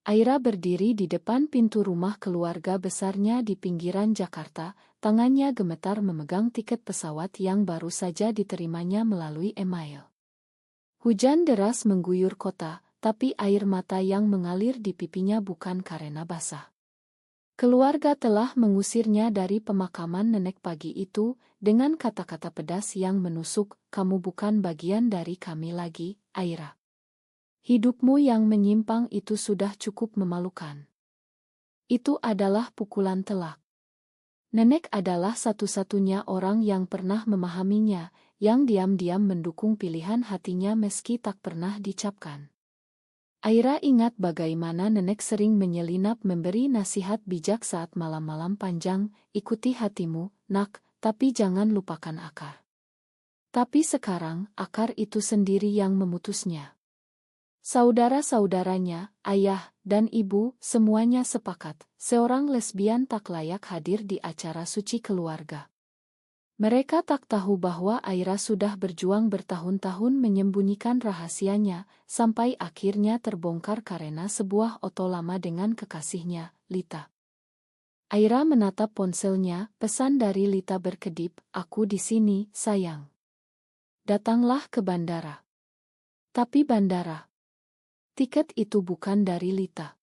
Aira berdiri di depan pintu rumah keluarga besarnya di pinggiran Jakarta, tangannya gemetar memegang tiket pesawat yang baru saja diterimanya melalui email. Hujan deras mengguyur kota, tapi air mata yang mengalir di pipinya bukan karena basah. Keluarga telah mengusirnya dari pemakaman nenek pagi itu, dengan kata-kata pedas yang menusuk, "Kamu bukan bagian dari kami lagi, Aira. Hidupmu yang menyimpang itu sudah cukup memalukan." Itu adalah pukulan telak. Nenek adalah satu-satunya orang yang pernah memahaminya, yang diam-diam mendukung pilihan hatinya meski tak pernah dicapkan. Aira ingat bagaimana nenek sering menyelinap memberi nasihat bijak saat malam-malam panjang, "Ikuti hatimu, nak, tapi jangan lupakan akar." Tapi sekarang, akar itu sendiri yang memutusnya. Saudara-saudaranya, ayah, dan ibu, semuanya sepakat, seorang lesbian tak layak hadir di acara suci keluarga. Mereka tak tahu bahwa Aira sudah berjuang bertahun-tahun menyembunyikan rahasianya, sampai akhirnya terbongkar karena sebuah oto lama dengan kekasihnya, Lita. Aira menatap ponselnya, pesan dari Lita berkedip, "Aku di sini, sayang. Datanglah ke bandara." Tapi bandara. Tiket itu bukan dari Lita.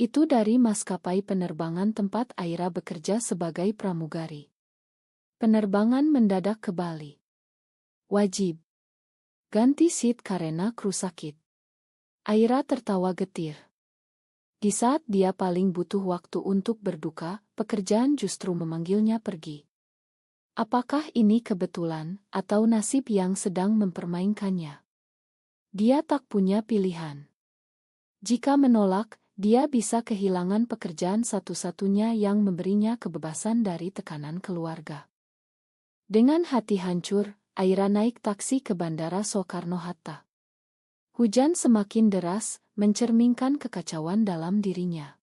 Itu dari maskapai penerbangan tempat Aira bekerja sebagai pramugari. Penerbangan mendadak ke Bali. Wajib ganti seat karena kru sakit. Aira tertawa getir. Di saat dia paling butuh waktu untuk berduka, pekerjaan justru memanggilnya pergi. Apakah ini kebetulan, atau nasib yang sedang mempermainkannya? Dia tak punya pilihan. Jika menolak, dia bisa kehilangan pekerjaan satu-satunya yang memberinya kebebasan dari tekanan keluarga. Dengan hati hancur, Aira naik taksi ke Bandara Soekarno-Hatta. Hujan semakin deras, mencerminkan kekacauan dalam dirinya.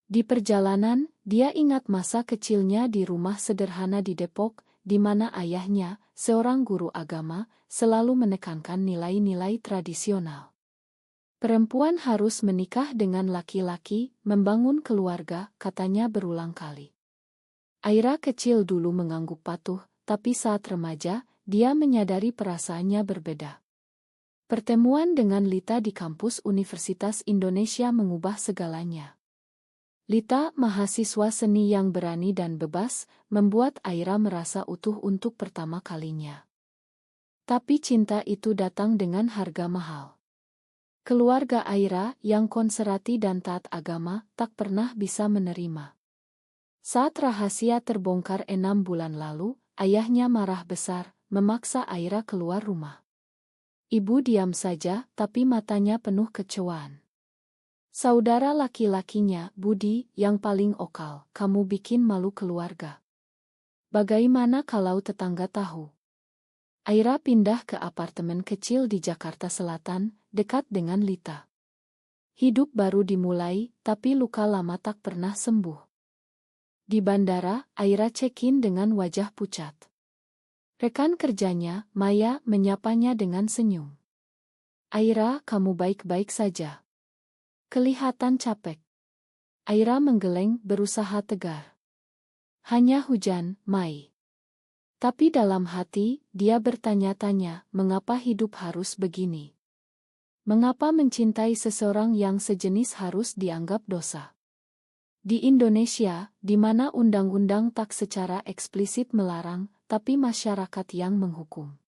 Di perjalanan, dia ingat masa kecilnya di rumah sederhana di Depok, di mana ayahnya, seorang guru agama, selalu menekankan nilai-nilai tradisional. Perempuan harus menikah dengan laki-laki, membangun keluarga, katanya berulang kali. Aira kecil dulu mengangguk patuh, tapi saat remaja, dia menyadari perasaannya berbeda. Pertemuan dengan Lita di kampus Universitas Indonesia mengubah segalanya. Lita, mahasiswa seni yang berani dan bebas, membuat Aira merasa utuh untuk pertama kalinya. Tapi cinta itu datang dengan harga mahal. Keluarga Aira, yang konservatif dan taat agama, tak pernah bisa menerima. Saat rahasia terbongkar 6 bulan lalu, ayahnya marah besar, memaksa Aira keluar rumah. Ibu diam saja, tapi matanya penuh kecewaan. Saudara laki-lakinya, Budi, yang paling okal, "Kamu bikin malu keluarga. Bagaimana kalau tetangga tahu?" Aira pindah ke apartemen kecil di Jakarta Selatan, dekat dengan Lita. Hidup baru dimulai, tapi luka lama tak pernah sembuh. Di bandara, Aira check-in dengan wajah pucat. Rekan kerjanya, Maya, menyapanya dengan senyum. "Aira, kamu baik-baik saja? Kelihatan capek." Aira menggeleng, berusaha tegar. "Hanya hujan, Mai." Tapi dalam hati, dia bertanya-tanya, mengapa hidup harus begini? Mengapa mencintai seseorang yang sejenis harus dianggap dosa? Di Indonesia, di mana undang-undang tak secara eksplisit melarang, tapi masyarakat yang menghukum.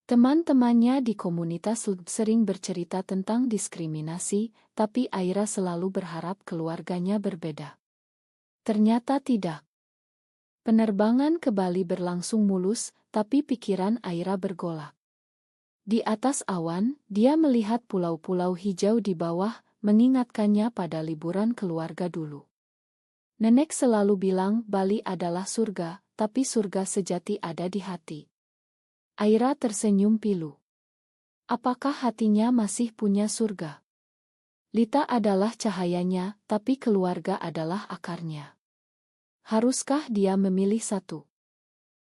Teman-temannya di komunitas sering bercerita tentang diskriminasi, tapi Aira selalu berharap keluarganya berbeda. Ternyata tidak. Penerbangan ke Bali berlangsung mulus, tapi pikiran Aira bergolak. Di atas awan, dia melihat pulau-pulau hijau di bawah, mengingatkannya pada liburan keluarga dulu. Nenek selalu bilang Bali adalah surga, tapi surga sejati ada di hati. Aira tersenyum pilu. Apakah hatinya masih punya surga? Lita adalah cahayanya, tapi keluarga adalah akarnya. Haruskah dia memilih satu?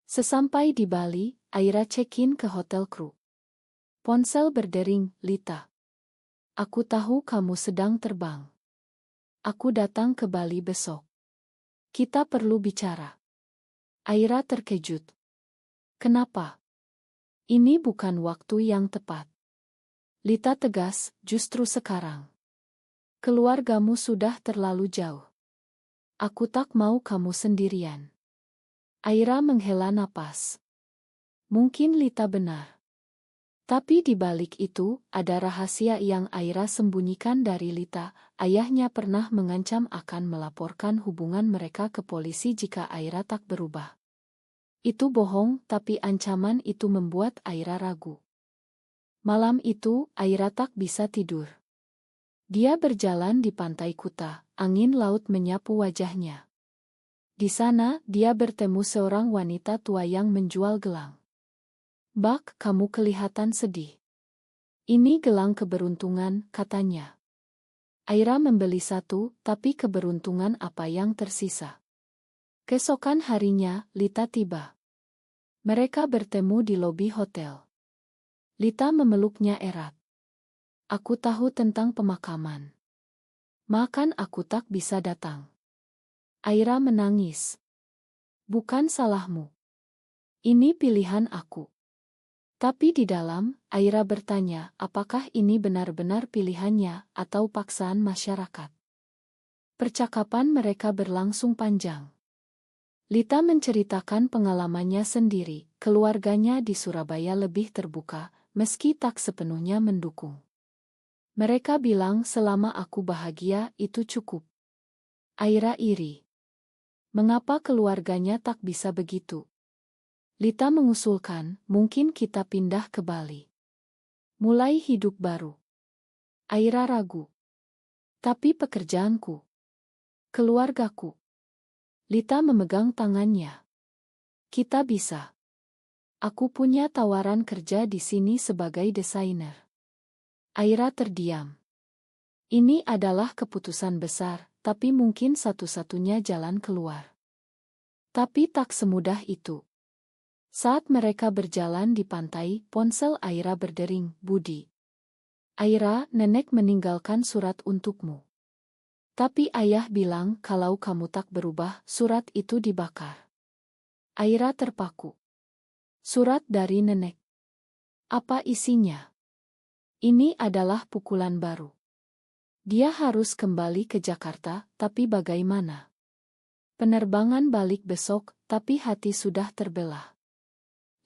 Sesampai di Bali, Aira check-in ke hotel kru. Ponsel berdering, "Lita." Aku tahu kamu sedang terbang. Aku datang ke Bali besok. Kita perlu bicara. Aira terkejut. Kenapa? Ini bukan waktu yang tepat. Lita tegas, justru sekarang. Keluargamu sudah terlalu jauh. Aku tak mau kamu sendirian. Aira menghela napas. Mungkin Lita benar. Tapi di balik itu, ada rahasia yang Aira sembunyikan dari Lita. Ayahnya pernah mengancam akan melaporkan hubungan mereka ke polisi jika Aira tak berubah. Itu bohong, tapi ancaman itu membuat Aira ragu. Malam itu, Aira tak bisa tidur. Dia berjalan di pantai Kuta, angin laut menyapu wajahnya. Di sana, dia bertemu seorang wanita tua yang menjual gelang. "Bak, kamu kelihatan sedih. Ini gelang keberuntungan," katanya. Aira membeli satu, tapi keberuntungan apa yang tersisa? Keesokan harinya, Lita tiba. Mereka bertemu di lobi hotel. Lita memeluknya erat. "Aku tahu tentang pemakaman. Makan aku tak bisa datang." Aira menangis. "Bukan salahmu. Ini pilihan aku." Tapi di dalam, Aira bertanya, apakah ini benar-benar pilihannya atau paksaan masyarakat? Percakapan mereka berlangsung panjang. Lita menceritakan pengalamannya sendiri, keluarganya di Surabaya lebih terbuka, meski tak sepenuhnya mendukung. Mereka bilang selama aku bahagia itu cukup. Aira iri. Mengapa keluarganya tak bisa begitu? Lita mengusulkan, mungkin kita pindah ke Bali. Mulai hidup baru. Aira ragu. Tapi pekerjaanku. Keluargaku. Lita memegang tangannya. Kita bisa. Aku punya tawaran kerja di sini sebagai desainer. Aira terdiam. Ini adalah keputusan besar, tapi mungkin satu-satunya jalan keluar. Tapi tak semudah itu. Saat mereka berjalan di pantai, ponsel Aira berdering, "Budi. Aira, nenek meninggalkan surat untukmu. Tapi ayah bilang kalau kamu tak berubah, surat itu dibakar." Aira terpaku. Surat dari nenek. Apa isinya? Ini adalah pukulan baru. Dia harus kembali ke Jakarta, tapi bagaimana? Penerbangan balik besok, tapi hati sudah terbelah.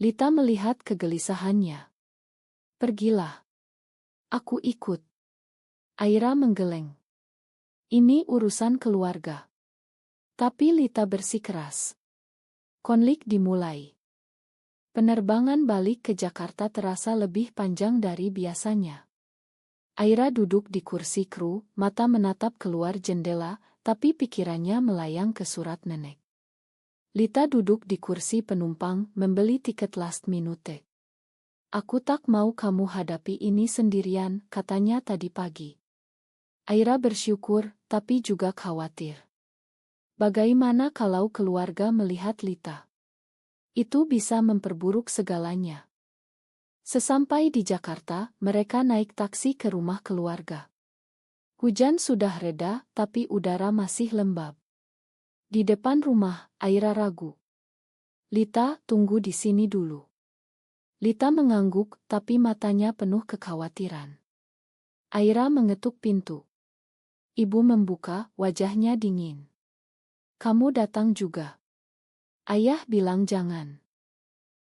Lita melihat kegelisahannya. "Pergilah. Aku ikut." Aira menggeleng. Ini urusan keluarga. Tapi Lita bersikeras. Konflik dimulai. Penerbangan balik ke Jakarta terasa lebih panjang dari biasanya. Aira duduk di kursi kru, mata menatap keluar jendela, tapi pikirannya melayang ke surat nenek. Lita duduk di kursi penumpang, membeli tiket last minute. "Aku tak mau kamu hadapi ini sendirian," katanya tadi pagi. Aira bersyukur, tapi juga khawatir. Bagaimana kalau keluarga melihat Lita? Itu bisa memperburuk segalanya. Sesampai di Jakarta, mereka naik taksi ke rumah keluarga. Hujan sudah reda, tapi udara masih lembab. Di depan rumah, Aira ragu. "Lita, tunggu di sini dulu." Lita mengangguk, tapi matanya penuh kekhawatiran. Aira mengetuk pintu. Ibu membuka, wajahnya dingin. "Kamu datang juga?" "Ayah bilang jangan."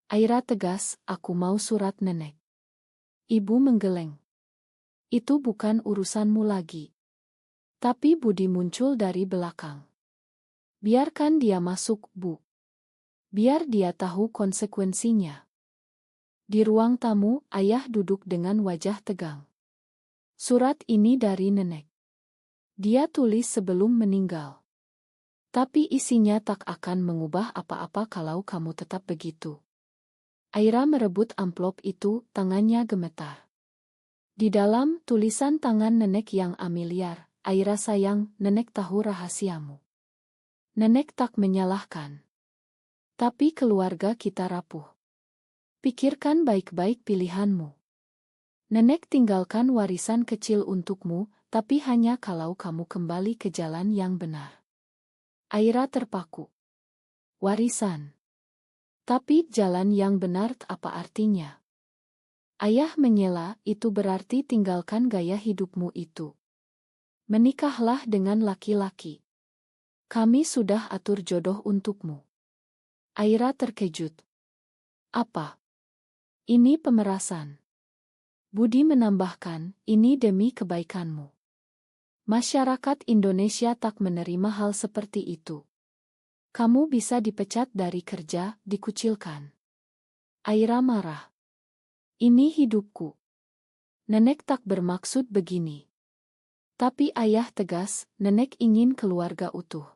Aira tegas, "Aku mau surat nenek." Ibu menggeleng. "Itu bukan urusanmu lagi." Tapi Budi muncul dari belakang. "Biarkan dia masuk, Bu. Biar dia tahu konsekuensinya." Di ruang tamu, ayah duduk dengan wajah tegang. "Surat ini dari nenek. Dia tulis sebelum meninggal. Tapi isinya tak akan mengubah apa-apa kalau kamu tetap begitu." Aira merebut amplop itu, tangannya gemetar. Di dalam, tulisan tangan nenek yang familiar. "Aira sayang, nenek tahu rahasiamu. Nenek tak menyalahkan. Tapi keluarga kita rapuh. Pikirkan baik-baik pilihanmu." Nenek tinggalkan warisan kecil untukmu, tapi hanya kalau kamu kembali ke jalan yang benar. Aira terpaku. Warisan. Tapi jalan yang benar apa artinya? Ayah menyela, itu berarti tinggalkan gaya hidupmu itu. Menikahlah dengan laki-laki. Kami sudah atur jodoh untukmu. Aira terkejut. Apa? Ini pemerasan. Budi menambahkan, ini demi kebaikanmu. Masyarakat Indonesia tak menerima hal seperti itu. Kamu bisa dipecat dari kerja, dikucilkan. Aira marah. Ini hidupku. Nenek tak bermaksud begini. Tapi ayah tegas, nenek ingin keluarga utuh.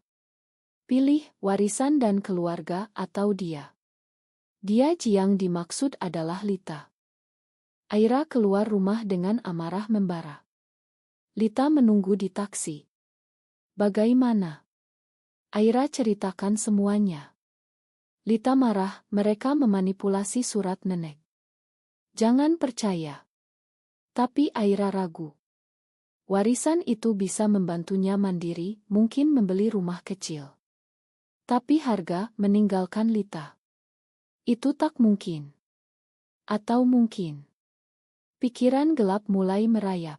Pilih warisan dan keluarga atau dia. Dia yang dimaksud adalah Lita. Aira keluar rumah dengan amarah membara. Lita menunggu di taksi. Bagaimana? Aira ceritakan semuanya. Lita marah, mereka memanipulasi surat nenek. Jangan percaya. Tapi Aira ragu. Warisan itu bisa membantunya mandiri, mungkin membeli rumah kecil. Tapi harga meninggalkan Lita. Itu tak mungkin. Atau mungkin. Pikiran gelap mulai merayap.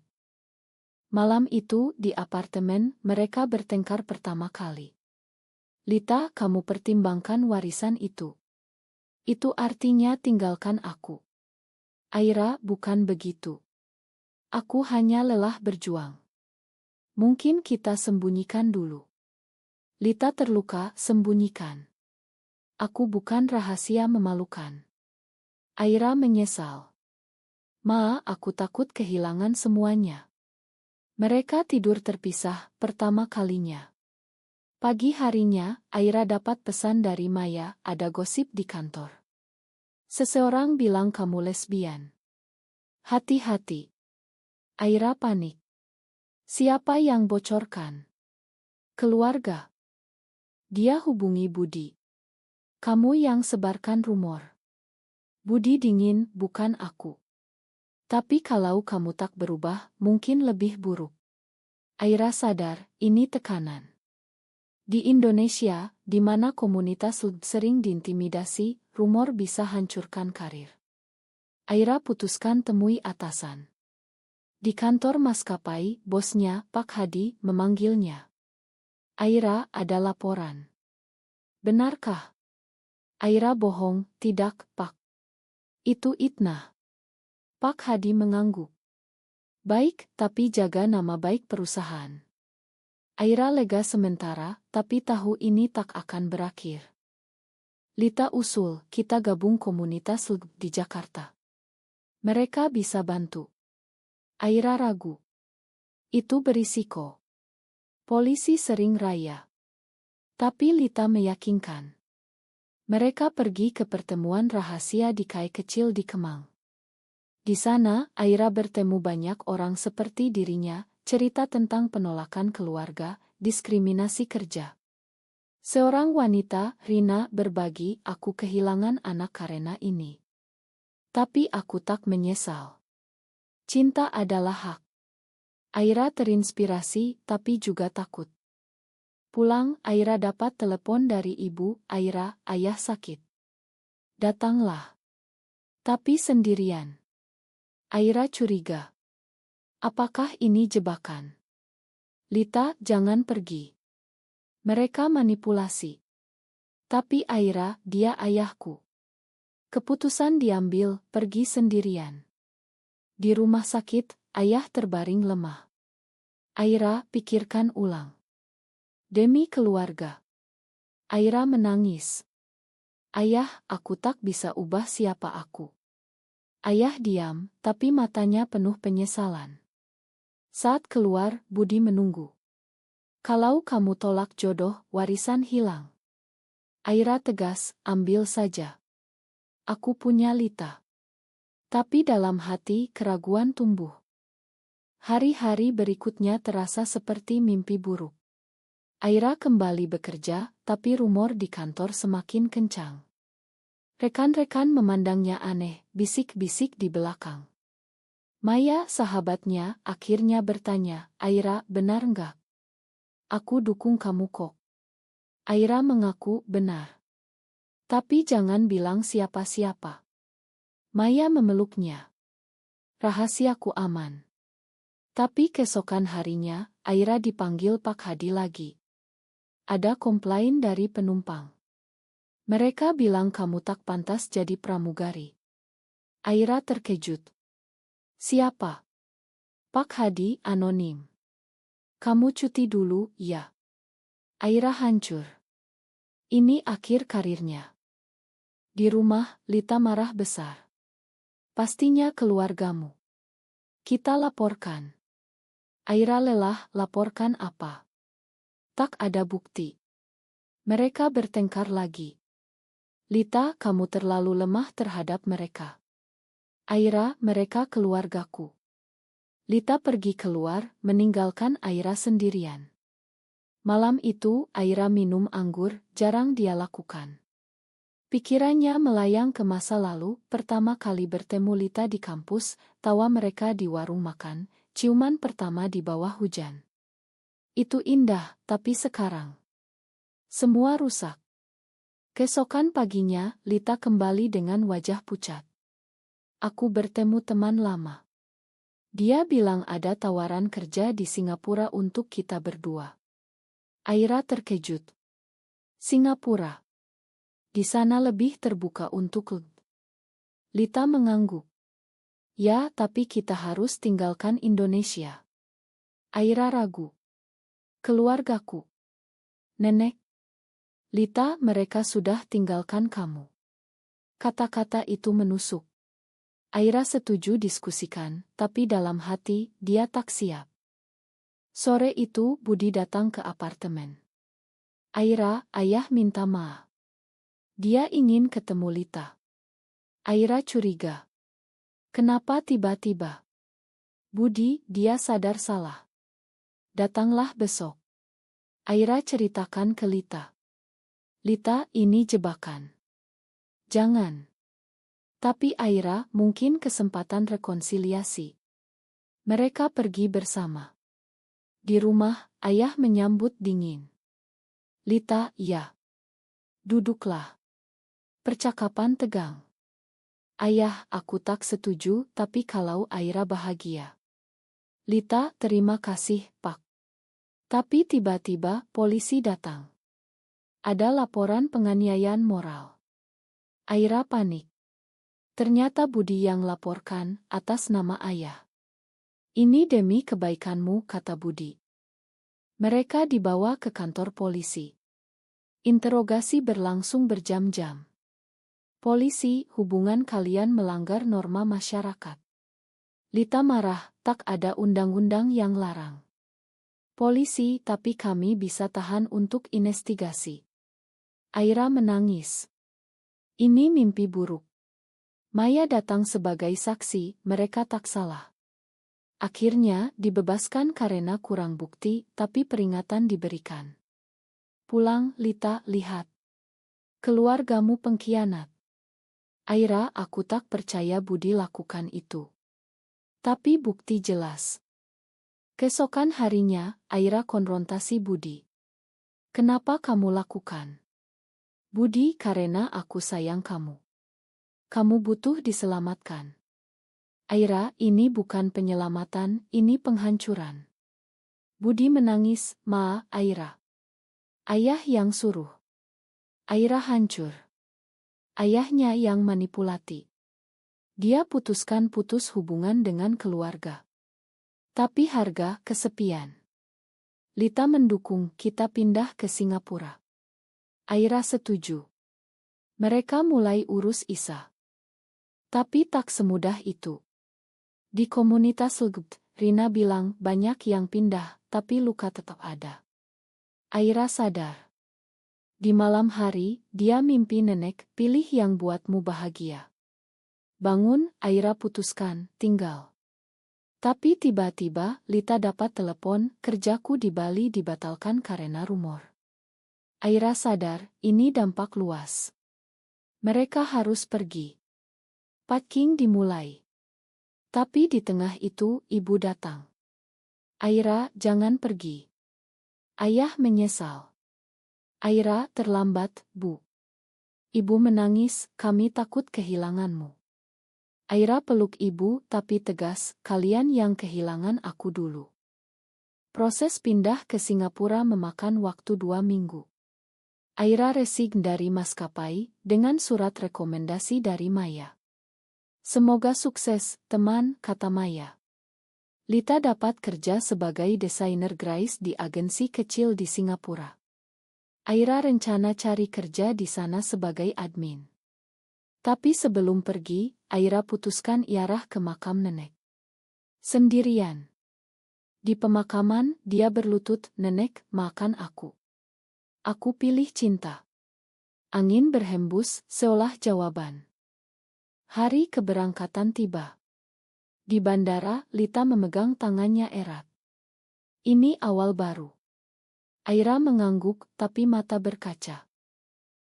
Malam itu di apartemen mereka bertengkar pertama kali. Lita, kamu pertimbangkan warisan itu. Itu artinya tinggalkan aku. Aira, bukan begitu. Aku hanya lelah berjuang. Mungkin kita sembunyikan dulu. Lita terluka, sembunyikan. Aku bukan rahasia memalukan. Aira menyesal. Ma, aku takut kehilangan semuanya. Mereka tidur terpisah, pertama kalinya. Pagi harinya, Aira dapat pesan dari Maya, ada gosip di kantor. Seseorang bilang kamu lesbian. Hati-hati. Aira panik. Siapa yang bocorkan? Keluarga. Dia hubungi Budi. Kamu yang sebarkan rumor. Budi dingin, bukan aku. Tapi kalau kamu tak berubah, mungkin lebih buruk. Aira sadar, ini tekanan. Di Indonesia, di mana komunitas sering diintimidasi, rumor bisa hancurkan karir. Aira putuskan temui atasan. Di kantor maskapai, bosnya, Pak Hadi, memanggilnya. Aira, ada laporan. Benarkah? Aira bohong, tidak, Pak. Itu Itnah. Pak Hadi mengangguk. Baik, tapi jaga nama baik perusahaan. Aira lega sementara, tapi tahu ini tak akan berakhir. Lita usul, kita gabung komunitas di Jakarta. Mereka bisa bantu. Aira ragu. Itu berisiko. Polisi sering raya. Tapi Lita meyakinkan. Mereka pergi ke pertemuan rahasia di kai kecil di Kemang. Di sana, Aira bertemu banyak orang seperti dirinya, cerita tentang penolakan keluarga, diskriminasi kerja. Seorang wanita, Rina, berbagi, aku kehilangan anak karena ini. Tapi aku tak menyesal. Cinta adalah hak. Aira terinspirasi, tapi juga takut. Pulang, Aira dapat telepon dari ibu, Aira, ayah sakit. Datanglah. Tapi sendirian. Aira curiga. Apakah ini jebakan? Lita, jangan pergi. Mereka manipulasi. Tapi Aira, dia ayahku. Keputusan diambil, pergi sendirian. Di rumah sakit, ayah terbaring lemah. Aira, pikirkan ulang. Demi keluarga. Aira menangis. Ayah, aku tak bisa ubah siapa aku. Ayah diam, tapi matanya penuh penyesalan. Saat keluar, Budi menunggu. Kalau kamu tolak jodoh, warisan hilang. Aira tegas, ambil saja. Aku punya Lita. Tapi dalam hati keraguan tumbuh. Hari-hari berikutnya terasa seperti mimpi buruk. Aira kembali bekerja, tapi rumor di kantor semakin kencang. Rekan-rekan memandangnya aneh, bisik-bisik di belakang. Maya, sahabatnya, akhirnya bertanya, Aira, benar nggak? Aku dukung kamu kok. Aira mengaku benar. Tapi jangan bilang siapa-siapa. Maya memeluknya. Rahasiaku aman. Tapi keesokan harinya, Aira dipanggil Pak Hadi lagi. Ada komplain dari penumpang. Mereka bilang kamu tak pantas jadi pramugari. Aira terkejut. Siapa? Pak Hadi, anonim. Kamu cuti dulu, ya. Aira hancur. Ini akhir karirnya. Di rumah, Lita marah besar. Pastinya keluargamu. Kita laporkan. Aira lelah, laporkan apa? Tak ada bukti. Mereka bertengkar lagi. Lita, kamu terlalu lemah terhadap mereka. Aira, mereka keluargaku. Lita pergi keluar, meninggalkan Aira sendirian. Malam itu, Aira minum anggur, jarang dia lakukan. Pikirannya melayang ke masa lalu, pertama kali bertemu Lita di kampus, tawa mereka di warung makan, ciuman pertama di bawah hujan. Itu indah, tapi sekarang semua rusak. Keesokan paginya, Lita kembali dengan wajah pucat. Aku bertemu teman lama. Dia bilang ada tawaran kerja di Singapura untuk kita berdua. Aira terkejut. Singapura. Di sana lebih terbuka untuk Lita mengangguk. Ya, tapi kita harus tinggalkan Indonesia. Aira ragu. Keluargaku. Nenek. Lita, mereka sudah tinggalkan kamu. Kata-kata itu menusuk. Aira setuju diskusikan, tapi dalam hati, dia tak siap. Sore itu, Budi datang ke apartemen. Aira, ayah minta maaf. Dia ingin ketemu Lita. Aira curiga. Kenapa tiba-tiba? Budi, dia sadar salah. Datanglah besok. Aira ceritakan ke Lita. Lita, ini jebakan. Jangan. Tapi Aira, mungkin kesempatan rekonsiliasi. Mereka pergi bersama. Di rumah, ayah menyambut dingin. Lita, ya. Duduklah. Percakapan tegang. Ayah, aku tak setuju, tapi kalau Aira bahagia. Lita, terima kasih, Pak. Tapi tiba-tiba, polisi datang. Ada laporan penganiayaan moral. Aira panik. Ternyata Budi yang laporkan, atas nama ayah. Ini demi kebaikanmu, kata Budi. Mereka dibawa ke kantor polisi. Interogasi berlangsung berjam-jam. Polisi, hubungan kalian melanggar norma masyarakat. Lita marah, tak ada undang-undang yang larang. Polisi, tapi kami bisa tahan untuk investigasi. Aira menangis. Ini mimpi buruk. Maya datang sebagai saksi, mereka tak salah. Akhirnya, dibebaskan karena kurang bukti, tapi peringatan diberikan. Pulang, Lita, lihat. Keluargamu pengkhianat. Aira, aku tak percaya Budi lakukan itu. Tapi bukti jelas. Keesokan harinya, Aira konfrontasi Budi. Kenapa kamu lakukan? Budi, karena aku sayang kamu. Kamu butuh diselamatkan. Aira, ini bukan penyelamatan, ini penghancuran. Budi menangis, Ma, Aira. Ayah yang suruh. Aira hancur. Ayahnya yang manipulati. Dia putus hubungan dengan keluarga. Tapi harga kesepian. Lita mendukung kita pindah ke Singapura. Aira setuju. Mereka mulai urus Isa. Tapi tak semudah itu. Di komunitas LGBT, Rina bilang banyak yang pindah, tapi luka tetap ada. Aira sadar. Di malam hari, dia mimpi nenek, pilih yang buatmu bahagia. Bangun, Aira putuskan, tinggal. Tapi tiba-tiba, Lita dapat telepon, kerjaku di Bali dibatalkan karena rumor. Aira sadar, ini dampak luas. Mereka harus pergi. Packing dimulai. Tapi di tengah itu ibu datang. Aira, jangan pergi. Ayah menyesal. Aira, terlambat, Bu. Ibu menangis, kami takut kehilanganmu. Aira peluk ibu tapi tegas, kalian yang kehilangan aku dulu. Proses pindah ke Singapura memakan waktu 2 minggu. Aira resign dari maskapai dengan surat rekomendasi dari Maya. Semoga sukses, teman, kata Maya. Lita dapat kerja sebagai desainer grafis di agensi kecil di Singapura. Aira rencana cari kerja di sana sebagai admin. Tapi sebelum pergi, Aira putuskan iarah ke makam nenek. Sendirian. Di pemakaman, dia berlutut, "Nenek, maafkan aku. Aku pilih cinta." Angin berhembus, seolah jawaban. Hari keberangkatan tiba. Di bandara, Lita memegang tangannya erat. Ini awal baru. Aira mengangguk, tapi mata berkaca.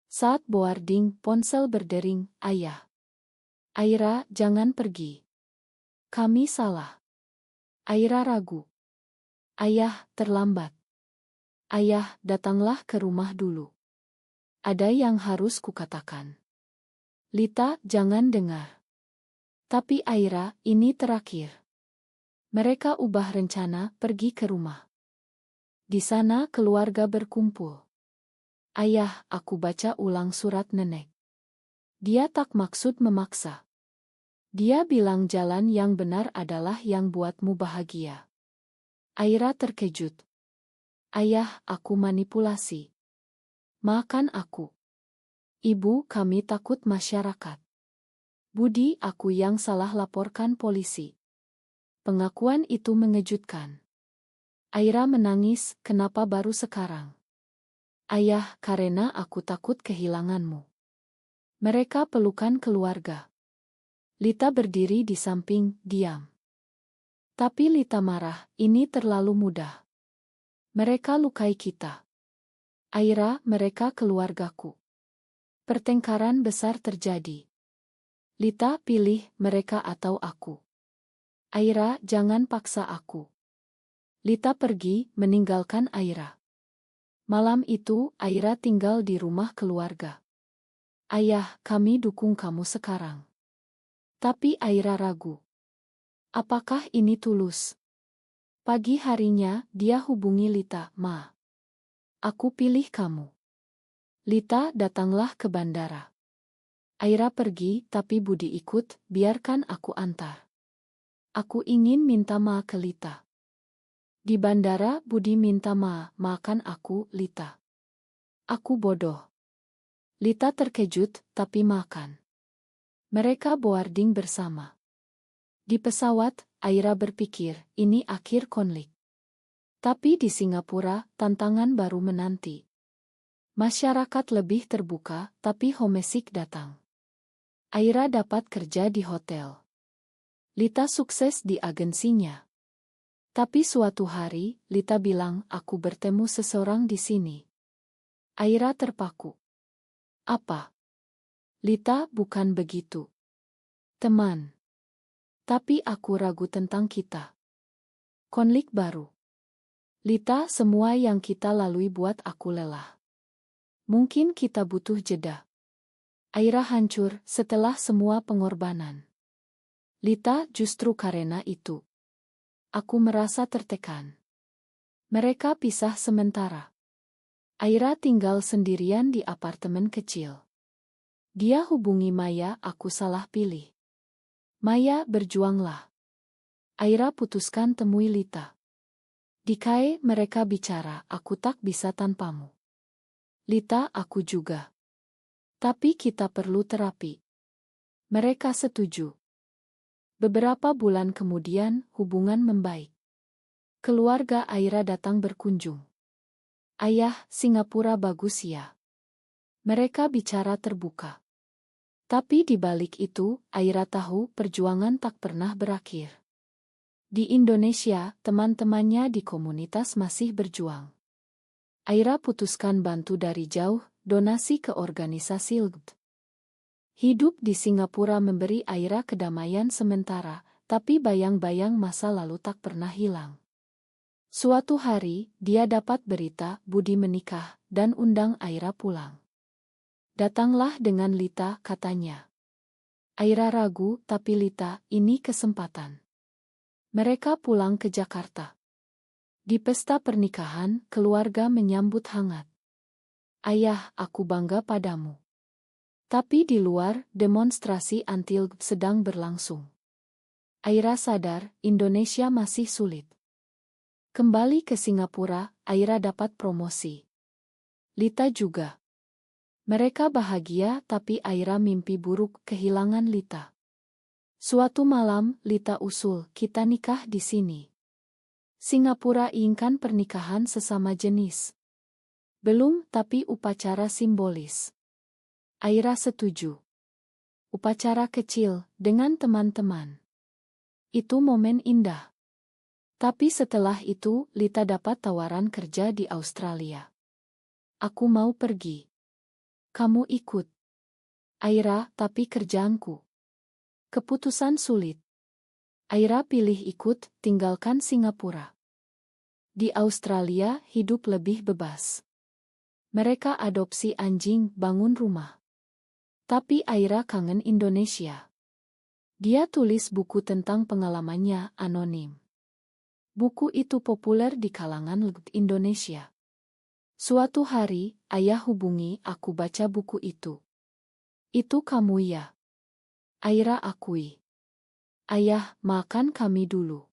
Saat boarding, ponsel berdering, "Ayah. Aira, jangan pergi. Kami salah." Aira ragu. "Ayah, terlambat. Ayah, datanglah ke rumah dulu. Ada yang harus kukatakan." Lita, jangan dengar. Tapi Aira, ini terakhir. Mereka ubah rencana, pergi ke rumah. Di sana keluarga berkumpul. "Ayah, aku baca ulang surat nenek. Dia tak maksud memaksa. Dia bilang jalan yang benar adalah yang buatmu bahagia." Aira terkejut. "Ayah, aku manipulasi. Maafkan aku. Ibu, kami takut masyarakat. Budi, aku yang salah laporkan polisi." Pengakuan itu mengejutkan. Aira menangis, "Kenapa baru sekarang?" "Ayah, karena aku takut kehilanganmu." Mereka pelukan keluarga. Lita berdiri di samping, diam. Tapi Lita marah, "Ini terlalu mudah. Mereka lukai kita." "Aira, mereka keluargaku." Pertengkaran besar terjadi. Lita pilih mereka atau aku. "Aira, jangan paksa aku." Lita pergi, meninggalkan Aira. Malam itu, Aira tinggal di rumah keluarga. "Ayah, kami dukung kamu sekarang." Tapi Aira ragu. Apakah ini tulus? Pagi harinya, dia hubungi Lita, "Ma, aku pilih kamu." Lita, datanglah ke bandara. Aira pergi, tapi Budi ikut, "Biarkan aku antar. Aku ingin minta maaf ke Lita." Di bandara, Budi minta maafkan aku, Lita. "Aku bodoh." Lita terkejut, tapi makan. Mereka boarding bersama. Di pesawat, Aira berpikir, ini akhir konflik. Tapi di Singapura, tantangan baru menanti. Masyarakat lebih terbuka, tapi homesick datang. Aira dapat kerja di hotel. Lita sukses di agensinya. Tapi suatu hari, Lita bilang, "Aku bertemu seseorang di sini." Aira terpaku. "Apa?" "Lita, bukan begitu. Teman. Tapi aku ragu tentang kita. Konflik baru. Lita, semua yang kita lalui buat aku lelah. Mungkin kita butuh jeda." Aira hancur setelah semua pengorbanan. Lita, justru karena itu. Aku merasa tertekan. Mereka pisah sementara. Aira tinggal sendirian di apartemen kecil. Dia hubungi Maya, "Aku salah pilih." "Maya, berjuanglah." Aira putuskan temui Lita. Di KAE mereka bicara, "Aku tak bisa tanpamu." "Lita, aku juga. Tapi kita perlu terapi." Mereka setuju. Beberapa bulan kemudian, hubungan membaik. Keluarga Aira datang berkunjung. "Ayah, Singapura bagus ya." Mereka bicara terbuka. Tapi di balik itu, Aira tahu perjuangan tak pernah berakhir. Di Indonesia, teman-temannya di komunitas masih berjuang. Aira putuskan bantu dari jauh, donasi ke organisasi LGBT. Hidup di Singapura memberi Aira kedamaian sementara, tapi bayang-bayang masa lalu tak pernah hilang. Suatu hari, dia dapat berita Budi menikah dan undang Aira pulang. "Datanglah dengan Lita," katanya. Aira ragu, "Tapi Lita, ini kesempatan." Mereka pulang ke Jakarta. Di pesta pernikahan, keluarga menyambut hangat. "Ayah, aku bangga padamu." Tapi di luar, demonstrasi anti-LGBT sedang berlangsung. Aira sadar, Indonesia masih sulit. Kembali ke Singapura, Aira dapat promosi. Lita juga. Mereka bahagia, tapi Aira mimpi buruk kehilangan Lita. Suatu malam, Lita usul, "Kita nikah di sini." Singapura inginkan pernikahan sesama jenis. Belum, tapi upacara simbolis. Aira setuju. Upacara kecil, dengan teman-teman. Itu momen indah. Tapi setelah itu, Lita dapat tawaran kerja di Australia. "Aku mau pergi. Kamu ikut?" "Aira, tapi kerjaanku." Keputusan sulit. Aira pilih ikut, tinggalkan Singapura. Di Australia, hidup lebih bebas. Mereka adopsi anjing, bangun rumah. Tapi Aira kangen Indonesia. Dia tulis buku tentang pengalamannya, anonim. Buku itu populer di kalangan LGBT Indonesia. Suatu hari, ayah hubungi, "Aku baca buku itu." "Itu kamu ya?" Aira akui. "Ayah, makan kami dulu."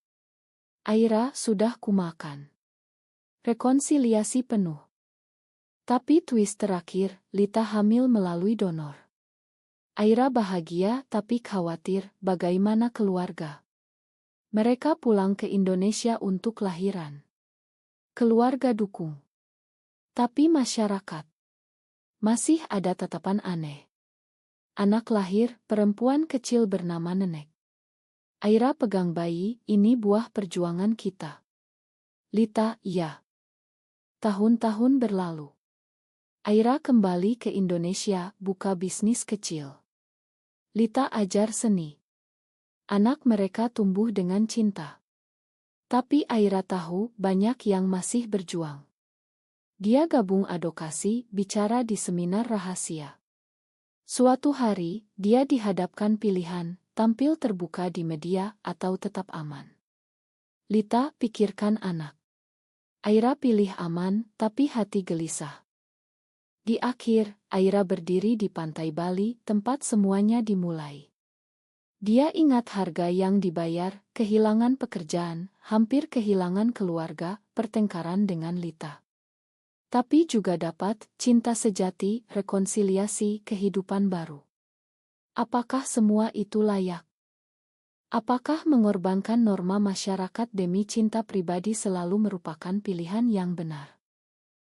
Aira, "Sudah kumakan." Rekonsiliasi penuh. Tapi twist terakhir, Lita hamil melalui donor. Aira bahagia tapi khawatir, bagaimana keluarga? Mereka pulang ke Indonesia untuk lahiran. Keluarga dukung. Tapi masyarakat. Masih ada tatapan aneh. Anak lahir, perempuan kecil bernama Nenek. Aira pegang bayi, "Ini buah perjuangan kita." Lita, "Iya." Tahun-tahun berlalu. Aira kembali ke Indonesia, buka bisnis kecil. Lita ajar seni. Anak mereka tumbuh dengan cinta. Tapi Aira tahu banyak yang masih berjuang. Dia gabung advokasi, bicara di seminar rahasia. Suatu hari, dia dihadapkan pilihan, tampil terbuka di media atau tetap aman. Lita, pikirkan anak. Aira pilih aman, tapi hati gelisah. Di akhir, Aira berdiri di pantai Bali, tempat semuanya dimulai. Dia ingat harga yang dibayar, kehilangan pekerjaan, hampir kehilangan keluarga, pertengkaran dengan Lita. Tapi juga dapat cinta sejati, rekonsiliasi, kehidupan baru. Apakah semua itu layak? Apakah mengorbankan norma masyarakat demi cinta pribadi selalu merupakan pilihan yang benar?